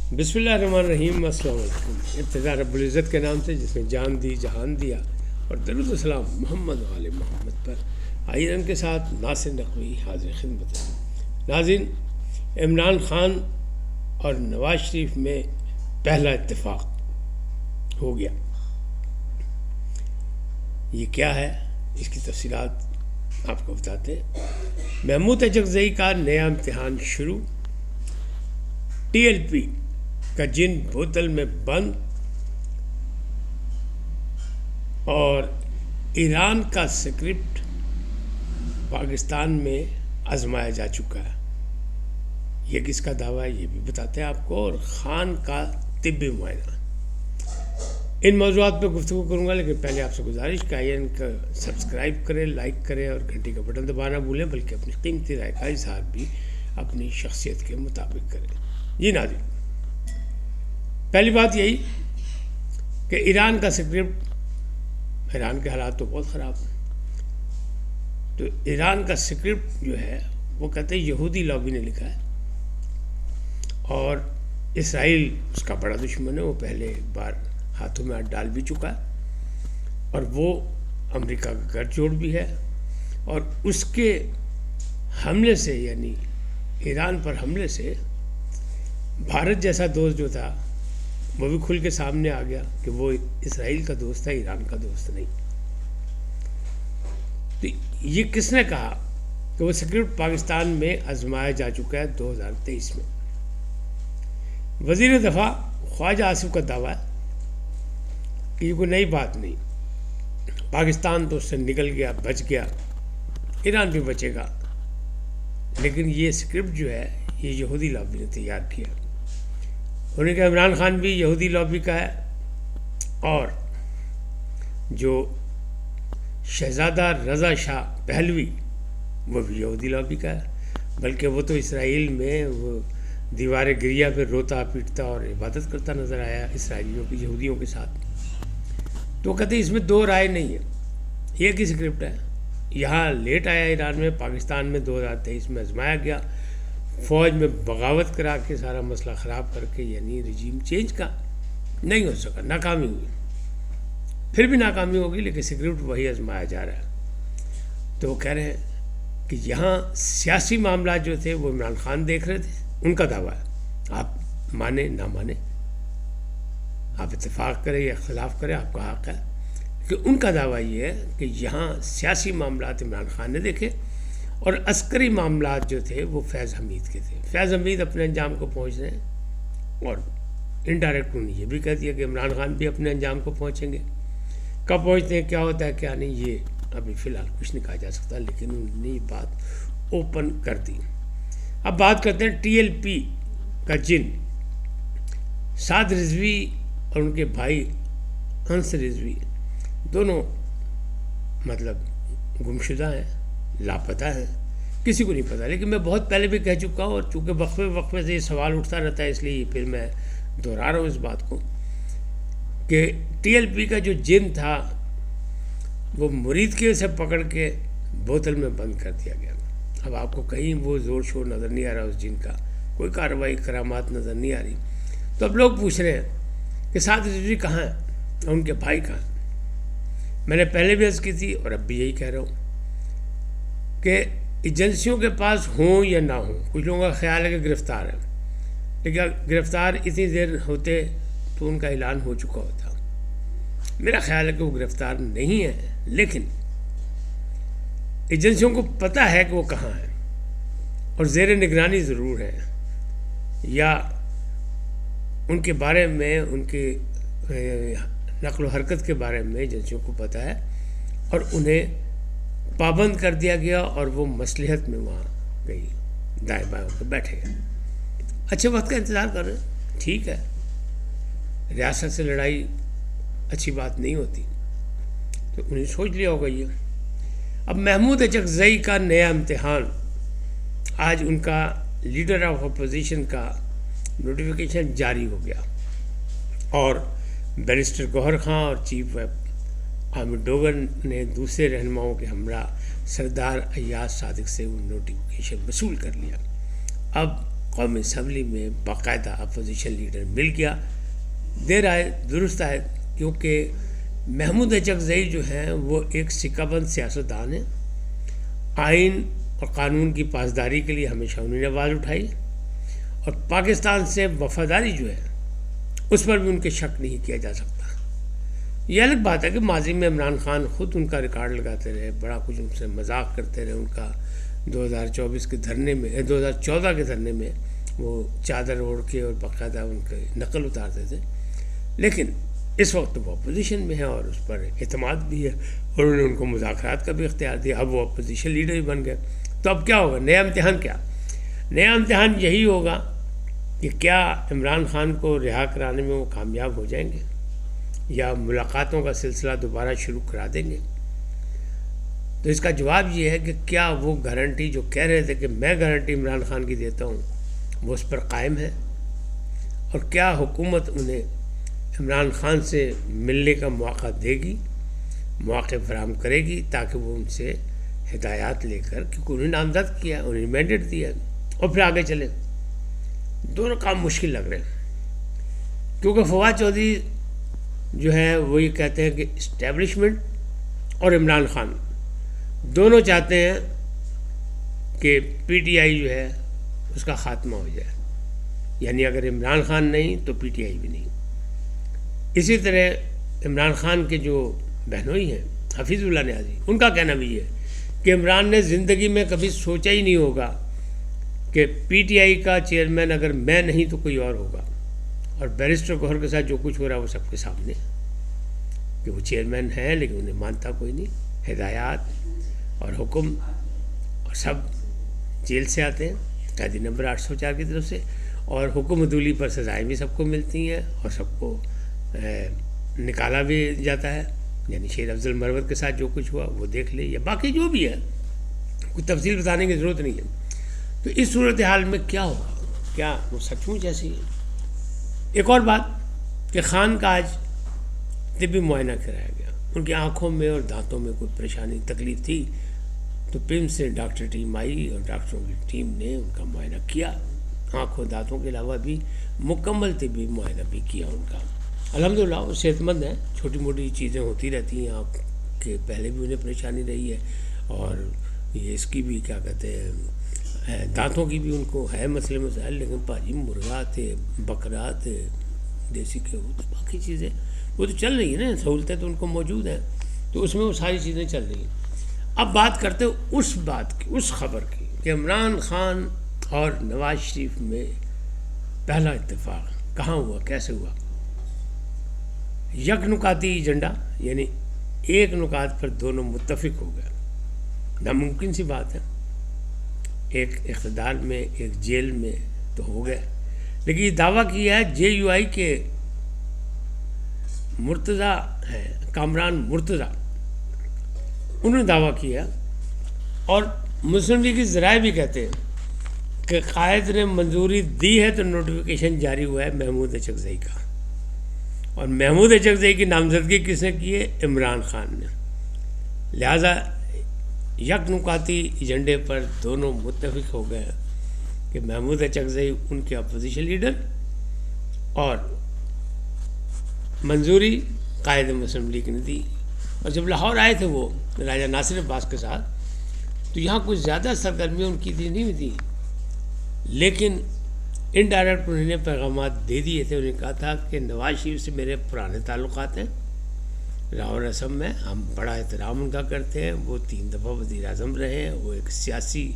بسم اللہ الرحمن الرحیم. السلام علیکم. ابتدا رب العزت کے نام سے جس نے جان دی جہان دیا، اور درود و سلام محمد و آل محمد پر. آئیے ان کے ساتھ ناصر نقوی حاضر خدمت ہے. ناظرین، عمران خان اور نواز شریف میں پہلا اتفاق ہو گیا. یہ کیا ہے، اس کی تفصیلات آپ کو بتاتے ہیں. محمود اچکزئی کا نیا امتحان شروع. ٹی ایل پی کا جن بوتل میں بند، اور ایران کا اسکرپٹ پاکستان میں آزمایا جا چکا ہے. یہ کس کا دعویٰ ہے یہ بھی بتاتے ہیں آپ کو. اور خان کا طبی معائنہ. ان موضوعات پہ گفتگو کروں گا، لیکن پہلے آپ سے گزارش کہ ان کا سبسکرائب کریں، لائک کریں اور گھنٹی کا بٹن دبانا بھولیں، بلکہ اپنی قیمتی رائے کا اظہار بھی اپنی شخصیت کے مطابق کریں. جی ناظرین، پہلی بات یہی کہ ایران کا اسکرپٹ، ایران کے حالات تو بہت خراب ہیں. تو ایران کا اسکرپٹ جو ہے وہ کہتے ہیں یہودی لابی نے لکھا ہے، اور اسرائیل اس کا بڑا دشمن ہے. وہ پہلے ایک بار ہاتھوں میں ہاتھ ڈال بھی چکا ہے، اور وہ امریکہ کا گھر جوڑ بھی ہے. اور اس کے حملے سے، یعنی ایران پر حملے سے، بھارت جیسا دوست جو تھا وہ بھی کھل کے سامنے آ گیا کہ وہ اسرائیل کا دوست ہے، ایران کا دوست نہیں. تو یہ کس نے کہا کہ وہ اسکرپٹ پاکستان میں آزمایا جا چکا ہے 2023 میں. وزیر دفاع خواجہ آصف کا دعویٰ ہے کہ یہ کوئی نئی بات نہیں، پاکستان تو اس سے نکل گیا، بچ گیا، ایران بھی بچے گا. لیکن یہ اسکرپٹ جو ہے یہ یہودی لابی نے تیار کیا. انہوں نے کہا عمران خان بھی یہودی لابی کا ہے، اور جو شہزادہ رضا شاہ پہلوی وہ بھی یہودی لابی کا ہے. بلکہ وہ تو اسرائیل میں وہ دیوار گریہ پہ روتا پیٹتا اور عبادت کرتا نظر آیا اسرائیلیوں کی، یہودیوں کے ساتھ. تو کہتے ہیں اس میں دو رائے نہیں ہے. یہ کی اسکرپٹ ہے، یہاں لیٹ آیا ایران میں، پاکستان میں 2023 میں آزمایا گیا، فوج میں بغاوت کرا کے سارا مسئلہ خراب کر کے، یعنی رجیم چینج کا نہیں ہو سکا، ناکامی ہوئی. پھر بھی ناکامی ہوگی، لیکن اسکرپٹ وہی آزمایا جا رہا ہے. تو وہ کہہ رہے ہیں کہ یہاں سیاسی معاملات جو تھے وہ عمران خان دیکھ رہے تھے. ان کا دعویٰ ہے، آپ مانیں نہ مانیں، آپ اتفاق کریں یا اختلاف کریں، آپ کا حق ہے. کہ ان کا دعویٰ یہ ہے کہ یہاں سیاسی معاملات عمران خان نے دیکھے، اور عسکری معاملات جو تھے وہ فیض حمید کے تھے. فیض حمید اپنے انجام کو پہنچ رہے ہیں، اور انڈائریکٹ انہوں نے یہ بھی کہہ دیا کہ عمران خان بھی اپنے انجام کو پہنچیں گے. کب پہنچتے ہیں، کیا ہوتا ہے کیا نہیں، یہ ابھی فی الحال کچھ نہیں کہا جا سکتا، لیکن انہوں نے یہ بات اوپن کر دی. اب بات کرتے ہیں ٹی ایل پی کا جن. سعد رضوی اور ان کے بھائی انس رضوی دونوں مطلب گمشدہ ہیں، لاپتہ ہیں، کسی کو نہیں پتہ. لیکن میں بہت پہلے بھی کہہ چکا ہوں، اور چونکہ وقفے سے یہ سوال اٹھتا رہتا ہے، اس لیے پھر میں دہرا رہا ہوں اس بات کو کہ ٹی ایل پی کا جو جن تھا وہ مرید کے سے پکڑ کے بوتل میں بند کر دیا گیا. اب آپ کو کہیں وہ زور شور نظر نہیں آ رہا اس جن کا، کوئی کارروائی کرامات نظر نہیں آ رہی. تو اب لوگ پوچھ رہے ہیں کہ سعد رضوی کہاں ہیں اور ان کے بھائی کہاں ہیں. میں نے پہلے بھی عرض کی تھی اور اب بھی یہی کہہ رہا ہوں کہ ایجنسیوں کے پاس ہوں یا نہ ہوں، کچھ لوگوں کا خیال ہے کہ گرفتار ہیں، لیکن گرفتار اتنی دیر ہوتے تو ان کا اعلان ہو چکا ہوتا. میرا خیال ہے کہ وہ گرفتار نہیں ہیں، لیکن ایجنسیوں کو پتہ ہے کہ وہ کہاں ہیں، اور زیر نگرانی ضرور ہیں، یا ان کے بارے میں، ان کے نقل و حرکت کے بارے میں ایجنسیوں کو پتہ ہے، اور انہیں پابند کر دیا گیا، اور وہ مصلحت میں وہاں گئی دائیں بائیں ہو کے بیٹھے گئے. اچھے وقت کا انتظار کر رہے ہیں، ٹھیک ہے، ریاست سے لڑائی اچھی بات نہیں ہوتی، تو انہیں سوچ لیا ہوگا یہ. اب محمود اچکزئی کا نیا امتحان، آج ان کا لیڈر آف اپوزیشن کا نوٹیفیکیشن جاری ہو گیا، اور بیرسٹر گوہر خان اور چیف ویپ عامر ڈوگر نے دوسرے رہنماؤں کے ہمراہ سردار ایاز صادق سے وہ نوٹیفیکیشن وصول کر لیا. اب قومی اسمبلی میں باقاعدہ اپوزیشن لیڈر مل گیا. دیر آئے درست آئے، کیونکہ محمود اچکزئی جو ہیں وہ ایک سکہ بند سیاستدان ہیں. آئین اور قانون کی پاسداری کے لیے ہمیشہ انہوں نے آواز اٹھائی، اور پاکستان سے وفاداری جو ہے اس پر بھی ان کے شک نہیں کیا جا سکتا. یہ الگ بات ہے کہ ماضی میں عمران خان خود ان کا ریکارڈ لگاتے رہے، بڑا کچھ ان سے مذاق کرتے رہے. ان کا 2024 کے دھرنے میں 2014 کے دھرنے میں وہ چادر اوڑھ کے اور باقاعدہ ان کے نقل اتارتے تھے، لیکن اس وقت وہ اپوزیشن میں ہے اور اس پر اعتماد بھی ہے، اور انہوں نے ان کو مذاکرات کا بھی اختیار دیا. اب وہ اپوزیشن لیڈر ہی بن گئے. تو اب کیا ہوگا؟ نیا امتحان کیا؟ نیا امتحان یہی ہوگا کہ کیا عمران خان کو رہا کرانے میں وہ کامیاب ہو جائیں گے، یا ملاقاتوں کا سلسلہ دوبارہ شروع کرا دیں گے. تو اس کا جواب یہ ہے کہ کیا وہ گارنٹی جو کہہ رہے تھے کہ میں گارنٹی عمران خان کی دیتا ہوں وہ اس پر قائم ہے، اور کیا حکومت انہیں عمران خان سے ملنے کا موقع دے گی، مواقع فراہم کرے گی، تاکہ وہ ان سے ہدایات لے کر، کیونکہ انہیں نامزد کیا، انہیں مینڈیٹ دیا، اور پھر آگے چلیں. دونوں کام مشکل لگ رہے ہیں، کیونکہ فواد چودھری جو ہے وہ یہ کہتے ہیں کہ اسٹیبلشمنٹ اور عمران خان دونوں چاہتے ہیں کہ پی ٹی آئی جو ہے اس کا خاتمہ ہو جائے، یعنی اگر عمران خان نہیں تو پی ٹی آئی بھی نہیں. اسی طرح عمران خان کے جو بہنوئی ہیں حفیظ اللہ نیازی، ان کا کہنا بھی یہ ہے کہ عمران نے زندگی میں کبھی سوچا ہی نہیں ہوگا کہ پی ٹی آئی کا چیئرمین اگر میں نہیں تو کوئی اور ہوگا، اور بیرسٹر گوہر کے ساتھ جو کچھ ہو رہا ہے وہ سب کے سامنے کہ وہ چیئرمین ہیں، لیکن انہیں مانتا کوئی نہیں. ہدایات اور حکم اور سب جیل سے آتے ہیں، قیدی نمبر 804 کی طرف سے، اور حکم عدولی پر سزائیں بھی سب کو ملتی ہیں، اور سب کو نکالا بھی جاتا ہے. یعنی شیر افضل مروت کے ساتھ جو کچھ ہوا وہ دیکھ لے، یا باقی جو بھی ہے، کوئی تفصیل بتانے کی ضرورت نہیں ہے. تو اس صورتحال میں کیا ہوگا؟ کیا وہ سچ مچ ایسی ہے؟ ایک اور بات کہ خان کا آج طبی معائنہ کرایا گیا. ان کی آنکھوں میں اور دانتوں میں کوئی پریشانی تکلیف تھی، تو پم سے ڈاکٹر ٹیم آئی اور ڈاکٹروں کی ٹیم نے ان کا معائنہ کیا. آنکھوں دانتوں کے علاوہ بھی مکمل طبی معائنہ بھی کیا ان کا. الحمدللہ وہ صحت مند ہیں. چھوٹی موٹی چیزیں ہوتی رہتی ہیں، آنکھ کے پہلے بھی انہیں پریشانی رہی ہے، اور یہ اس کی بھی کیا کہتے ہیں دانتوں کی بھی ان کو ہے مسائل. لیکن پاجی مرغا تھے، بکرا تھے، دیسی گیہوں تھے، باقی چیزیں وہ تو چل رہی ہیں نا، سہولتیں تو ان کو موجود ہیں، تو اس میں وہ ساری چیزیں چل رہی ہیں. اب بات کرتے اس بات کی، اس خبر کی کہ عمران خان اور نواز شریف میں پہلا اتفاق کہاں ہوا، کیسے ہوا. یک نکاتی ایجنڈا، یعنی ایک نکات پر دونوں متفق ہو گئے. ناممکن سی بات ہے، ایک اقتدار میں ایک جیل میں تو ہو گئے، لیکن یہ دعویٰ کیا ہے جے یو آئی کے مرتضیٰ ہیں، کامران مرتضیٰ، انہوں نے دعویٰ کیا، اور مسلم لیگ کے ذرائع بھی کہتے ہیں کہ قائد نے منظوری دی ہے تو نوٹیفیکیشن جاری ہوا ہے محمود اچکزئی کا. اور محمود اچکزئی کی نامزدگی کس نے کی ہے؟ عمران خان نے. لہٰذا یک نکاتی ایجنڈے پر دونوں متفق ہو گئے کہ محمود اچکزئی ان کے اپوزیشن لیڈر، اور منظوری قائد مسلم لیگ نے دی. اور جب لاہور آئے تھے وہ راجہ ناصر عباس کے ساتھ، تو یہاں کچھ زیادہ سرگرمیاں ان کی نہیں تھیں، لیکن انڈائریکٹ انہوں نے پیغامات دے دیے تھے. انہوں نے کہا تھا کہ نواز شریف سے میرے پرانے تعلقات ہیں، لاہور اسم میں ہم بڑا احترام ان کا کرتے ہیں، وہ 3 دفعہ وزیر اعظم رہے ہیں، وہ ایک سیاسی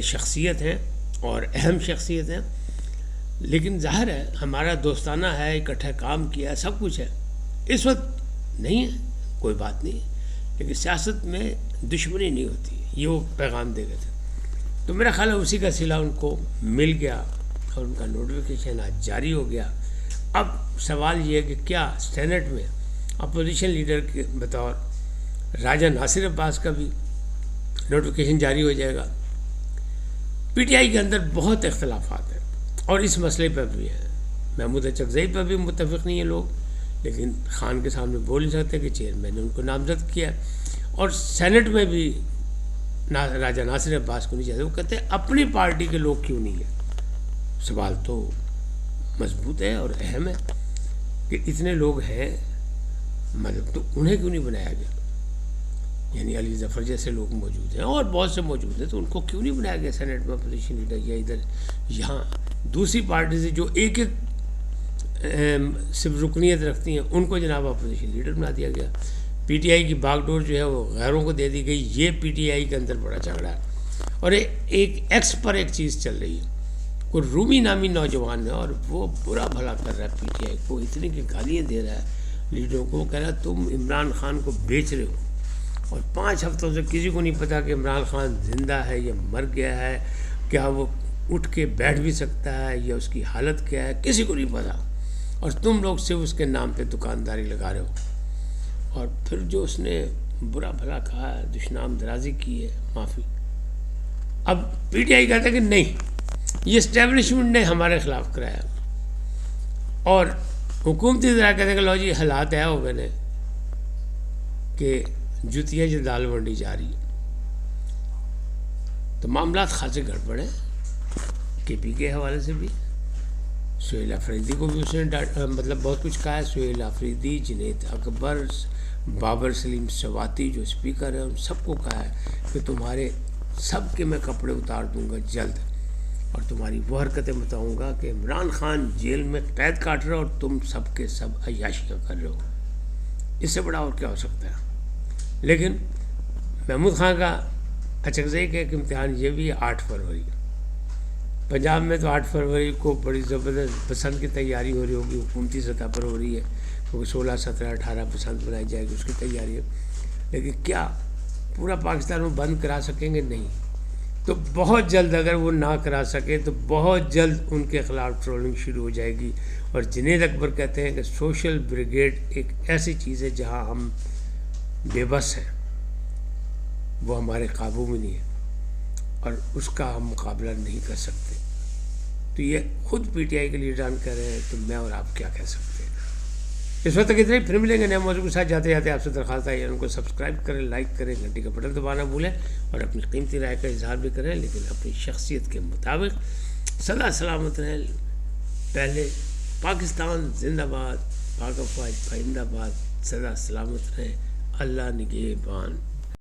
شخصیت ہیں اور اہم شخصیت ہیں. لیکن ظاہر ہے ہمارا دوستانہ ہے، اکٹھا کام کیا، سب کچھ ہے. اس وقت نہیں ہے، کوئی بات نہیں، لیکن سیاست میں دشمنی نہیں ہوتی، یہ وہ پیغام دے گئے تھے. تو میرا خیال ہے اسی کا صلہ ان کو مل گیا، اور ان کا نوٹیفیکیشن آج جاری ہو گیا. اب سوال یہ ہے کہ کیا سینٹ میں اپوزیشن لیڈر کے بطور راجہ ناصر عباس کا بھی نوٹیفیکیشن جاری ہو جائے گا. پی ٹی آئی کے اندر بہت اختلافات ہیں، اور اس مسئلے پر بھی ہیں. محمود اچکزئی پر بھی متفق نہیں ہیں لوگ، لیکن خان کے سامنے بول نہیں سکتے کہ چیئرمین نے ان کو نامزد کیا. اور سینٹ میں بھی راجہ ناصر عباس کو نہیں چاہتے. وہ کہتے ہیں اپنی پارٹی کے لوگ کیوں نہیں ہیں، سوال تو مضبوط ہے اور اہم ہے کہ اتنے لوگ ہیں مطلب تو انہیں کیوں نہیں بنایا گیا؟ یعنی علی ظفر جیسے لوگ موجود ہیں اور بہت سے موجود ہیں، تو ان کو کیوں نہیں بنایا گیا سینٹ میں اپوزیشن لیڈر؟ یا ادھر یہاں دوسری پارٹی سے جو ایک ایک صرف رکنیت رکھتی ہیں ان کو جناب اپوزیشن لیڈر بنا دیا گیا. پی ٹی آئی کی باغ ڈور جو ہے وہ غیروں کو دے دی گئی. یہ پی ٹی آئی کے اندر بڑا جھگڑا ہے اور ایک ایکس پر ایک چیز چل رہی ہے. کوئی رومی نامی نوجوان ہے اور وہ برا بھلا کر رہا ہے پی ٹی آئی کو، اتنی کہ گالیاں دے رہا ہے لیڈروں کو، کہہ رہا ہے تم عمران خان کو بیچ رہے ہو. اور 5 ہفتوں سے کسی کو نہیں پتا کہ عمران خان زندہ ہے یا مر گیا ہے، کیا وہ اٹھ کے بیٹھ بھی سکتا ہے یا اس کی حالت کیا ہے، کسی کو نہیں پتا. اور تم لوگ صرف اس کے نام پہ دکانداری لگا رہے ہو. اور پھر جو اس نے برا بھلا کہا ہے، دشنام درازی کی ہے، معافی. اب پی ٹی آئی کہتا ہے کہ نہیں، یہ اسٹیبلشمنٹ نے ہمارے خلاف کرایا، اور حکومتی ذرا کہتے ہیں کہ لو جی حالات ہے ہو گئے کہ جتیاں جدال ونڈی جا رہی ہے. تو معاملات خاصے گڑبڑ ہیں کے پی کے حوالے سے بھی. سہیل آفریدی کو بھی اس نے مطلب بہت کچھ کہا ہے. سہیل آفریدی، جنید اکبر، بابر سلیم سواتی جو اسپیکر ہے، ان سب کو کہا ہے کہ تمہارے سب کے میں کپڑے اتار دوں گا جلد، اور تمہاری وہ حرکتیں بتاؤں گا کہ عمران خان جیل میں قید کاٹ رہا اور تم سب کے سب عیاشیاں کر رہے ہو. اس سے بڑا اور کیا ہو سکتا ہے؟ لیکن محمود خان کا اچکزئی کا ایک امتحان یہ بھی ہے 8 فروری. پنجاب میں تو 8 فروری کو بڑی زبردست بسنت کی تیاری ہو رہی ہوگی، حکومتی سطح پر ہو رہی ہے، کیونکہ 16، 17، 18 بسنت بنائی جائے گی، اس کی تیاری ہے. لیکن کیا پورا پاکستان وہ بند کرا سکیں گے؟ نہیں. تو بہت جلد اگر وہ نہ کرا سکے تو بہت جلد ان کے خلاف ٹرولنگ شروع ہو جائے گی. اور جنید اکبر کہتے ہیں کہ سوشل بریگیڈ ایک ایسی چیز ہے جہاں ہم بے بس ہیں، وہ ہمارے قابو میں نہیں ہے اور اس کا ہم مقابلہ نہیں کر سکتے. تو یہ خود پی ٹی آئی کے لیڈران کہہ رہے ہیں، تو میں اور آپ کیا کہہ سکتے ہیں؟ اس وقت تک اتنے ہی. پھر ملیں گے نئے موضوع کے ساتھ. جاتے جاتے آپ سے درخواست ہے ان کو سبسکرائب کریں، لائک کریں، گھنٹی کا بٹن دبانا بھولیں، اور اپنی قیمتی رائے کا اظہار بھی کریں، لیکن اپنی شخصیت کے مطابق. سدا سلامت رہیں. پہلے پاکستان زندہ باد، پاک افواج پائندہ باد. سدا سلامت رہیں. اللہ نگہبان.